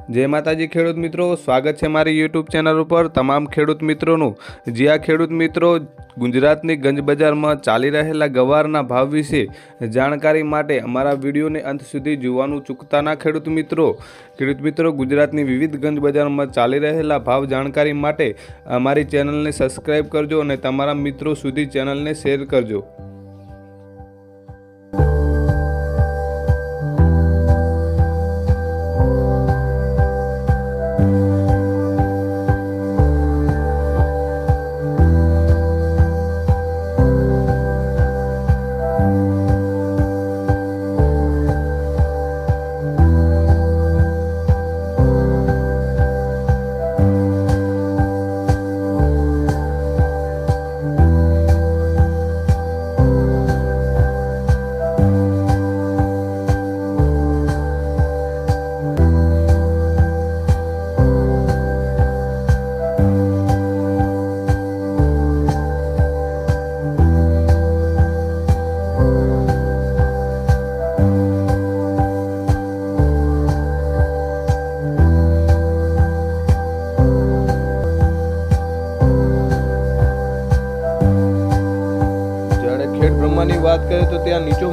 जय माताजी खेडूत मित्रों, स्वागत है मारी यूट्यूब चैनल पर तमाम खेडूत मित्रों। जी आ खेडूत मित्रों, गुजरातनी गंज बजार में चाली रहेला गवारना भाव विषे जाणकारी माटे अमारा विडियो ने अंत सुधी जोवानुं चूकता ना खेडूत मित्रों। गुजरातनी विविध गंज बजार में चाली रहेला भाव जाणकारी माटे अमारी चेनल ने सब्सक्राइब करजो अने तमारा मित्रों सुधी चेनल ने शेर करजो। खेड ब्रह्मानी बात करें तो त्या नीचो